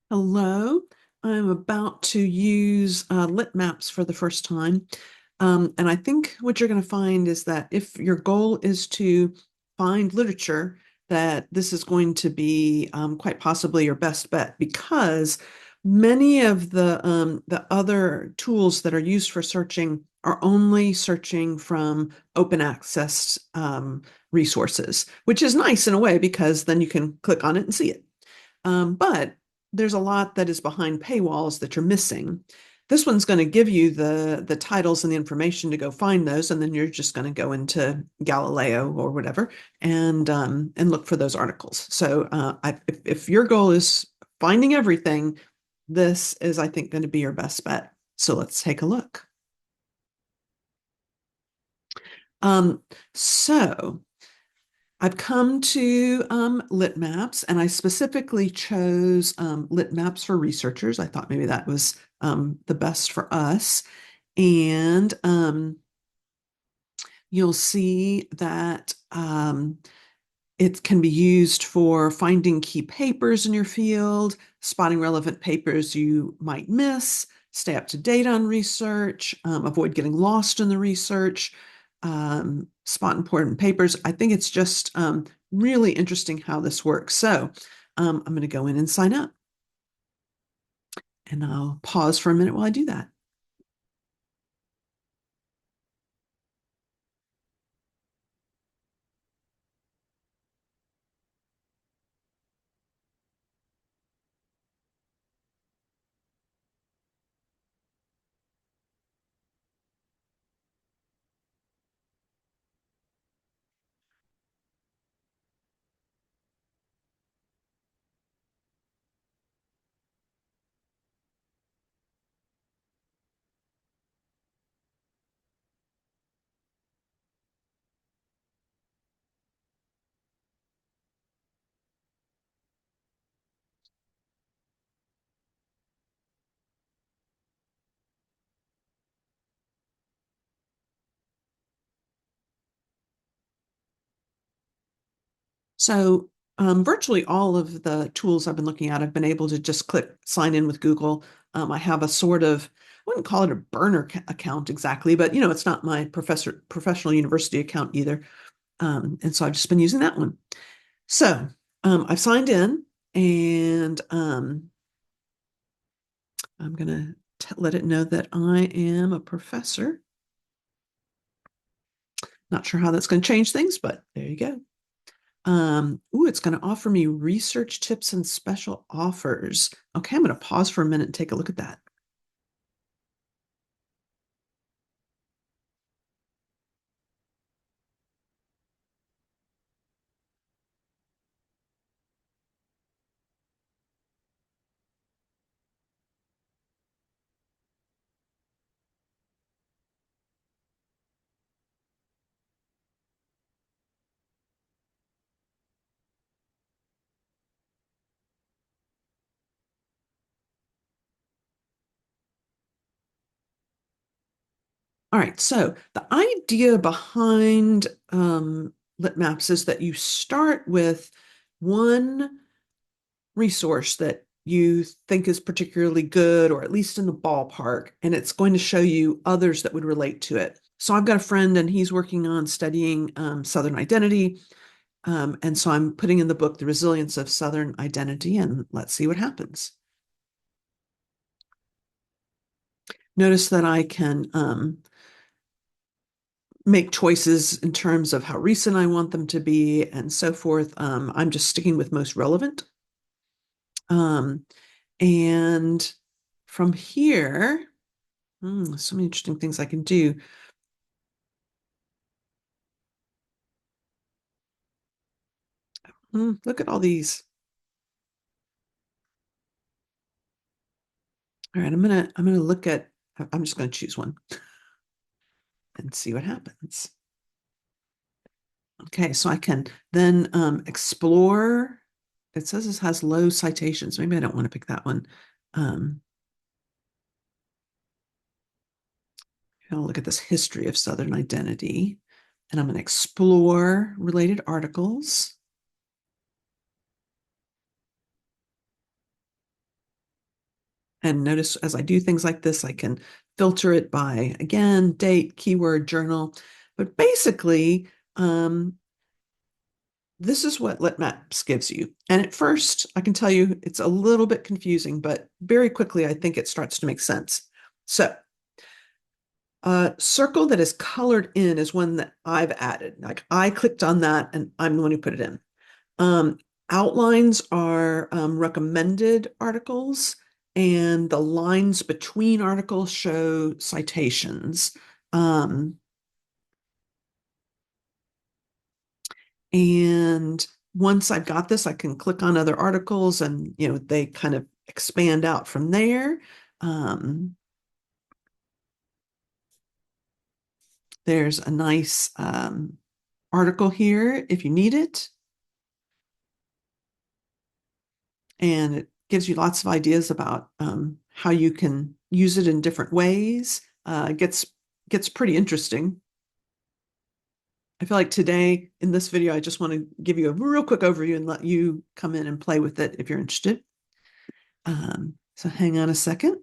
Hello, I'm about to use Litmaps for the first time. And I think what you're going to find is that if your goal is to find literature, that this is going to be quite possibly your best bet because many of the other tools that are used for searching are only searching from open access resources, which is nice in a way because then you can click on it and see it. But there's a lot that is behind paywalls that you're missing. This one's going to give you the titles and the information to go find those, and then you're just going to go into Galileo or whatever and look for those articles. So if your goal is finding everything, this is, I think, going to be your best bet. So let's take a look. Um, so I've come to Litmaps, and I specifically chose Litmaps for researchers. I thought maybe that was the best for us. And you'll see that it can be used for finding key papers in your field, spotting relevant papers you might miss, stay up to date on research, avoid getting lost in the research, spot important papers. I think it's just really interesting how this works. So I'm going to go in and sign up, and I'll pause for a minute while I do that. So virtually all of the tools I've been looking at, I've been able to just click sign in with Google. I have a sort of, I wouldn't call it a burner account exactly, but it's not my professional university account either. And so I've just been using that one. So I've signed in, and I'm going to let it know that I am a professor. Not sure how that's going to change things, but there you go. Ooh, it's going to offer me research tips and special offers. Okay, I'm going to pause for a minute and take a look at that. All right, so the idea behind Litmaps is that you start with one resource that you think is particularly good, or at least in the ballpark, and it's going to show you others that would relate to it. So I've got a friend, and he's working on studying Southern identity. And so I'm putting in the book The Resilience of Southern Identity, and let's see what happens. Notice that I can make choices in terms of how recent I want them to be and so forth. I'm just sticking with most relevant. Um, and from here, so many interesting things I can do. Look at all these. All right, I'm gonna look at. I'm just gonna choose one and see what happens. Okay, so I can then explore. It says this has low citations. Maybe I don't want to pick that one. Um, I'll look at this history of Southern identity, and I'm going to explore related articles. And notice as I do things like this, I can filter it by, again, date, keyword, journal. But basically, this is what Litmaps gives you. And at first, I can tell you it's a little bit confusing, but very quickly, I think it starts to make sense. So, a circle that is colored in is one that I've added. Like I clicked on that and I'm the one who put it in. Um, Outlines are recommended articles, and the lines between articles show citations. Um, and once I've got this, I can click on other articles and, they kind of expand out from there. Um, there's a nice article here if you need it. And it gives you lots of ideas about how you can use it in different ways. It gets pretty interesting. I feel like today in this video, I just want to give you a real quick overview and let you come in and play with it if you're interested. So hang on a second.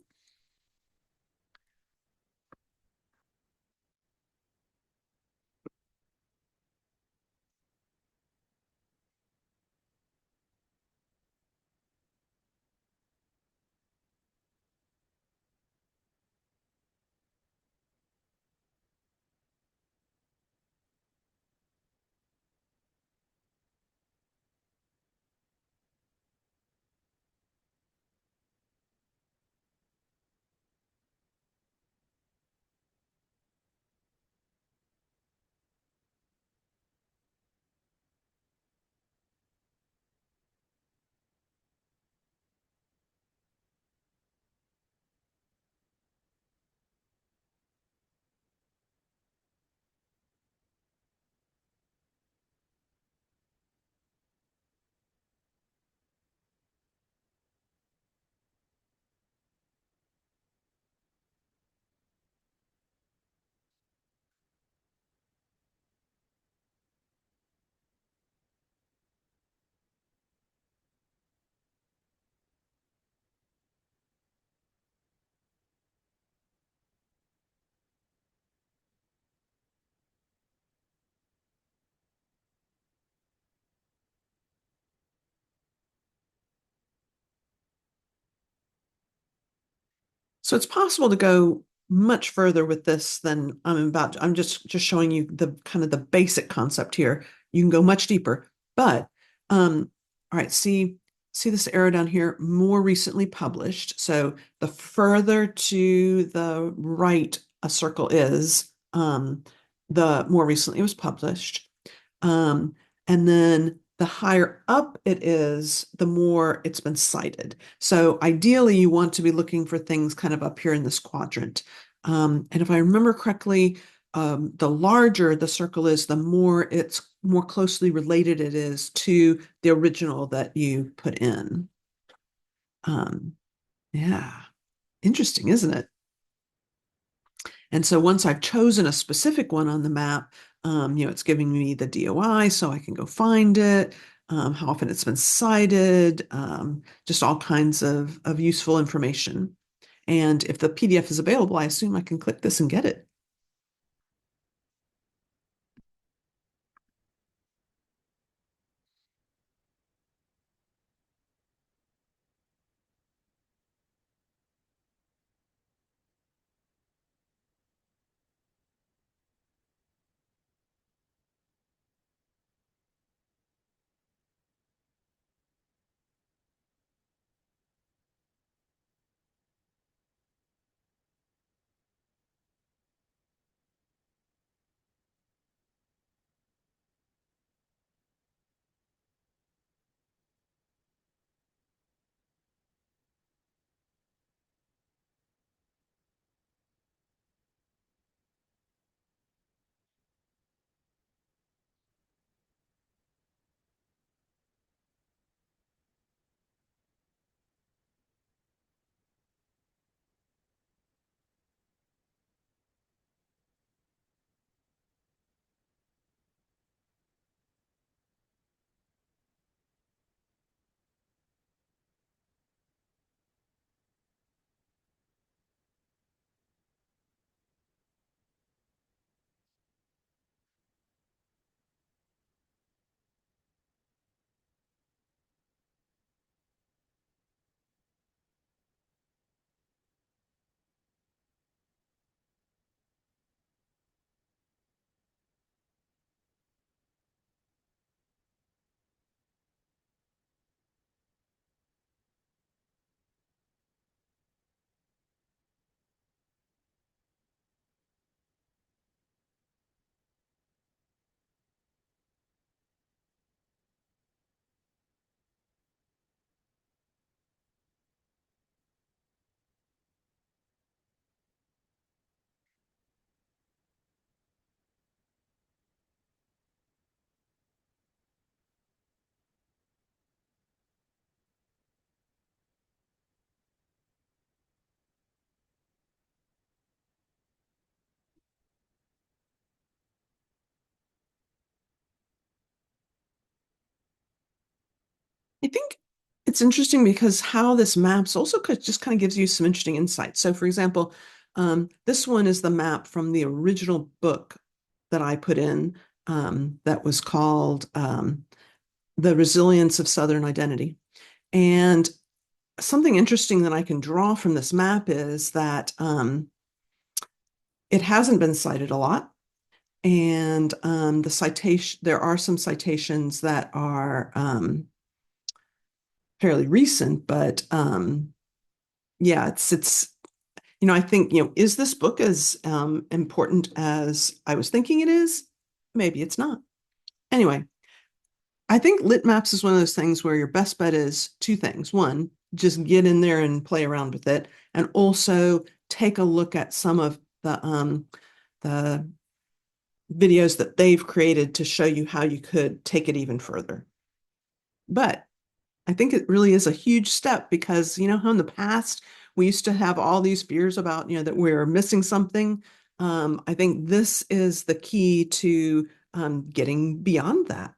So it's possible to go much further with this than I'm just showing you the kind of the basic concept here. You can go much deeper, but all right, see this arrow down here, more recently published. So the further to the right a circle is, the more recently it was published. Um, and then the higher up it is, the more it's been cited. So ideally, you want to be looking for things kind of up here in this quadrant. And if I remember correctly, the larger the circle is, the more closely related it is to the original that you put in. Um, yeah, interesting, isn't it? And so once I've chosen a specific one on the map, it's giving me the DOI so I can go find it, how often it's been cited, just all kinds of useful information. And if the PDF is available, I assume I can click this and get it. I think it's interesting because how this maps also just kind of gives you some interesting insights. So, for example, this one is the map from the original book that I put in that was called The Resilience of Southern Identity. And something interesting that I can draw from this map is that it hasn't been cited a lot. And there are some citations that are fairly recent, but yeah, I think, is this book as important as I was thinking it is? Maybe it's not. Anyway, I think Litmaps is one of those things where your best bet is two things. One, just get in there and play around with it, and also take a look at some of the videos that they've created to show you how you could take it even further. But I think it really is a huge step because, how in the past we used to have all these fears about, that we're missing something. I think this is the key to getting beyond that.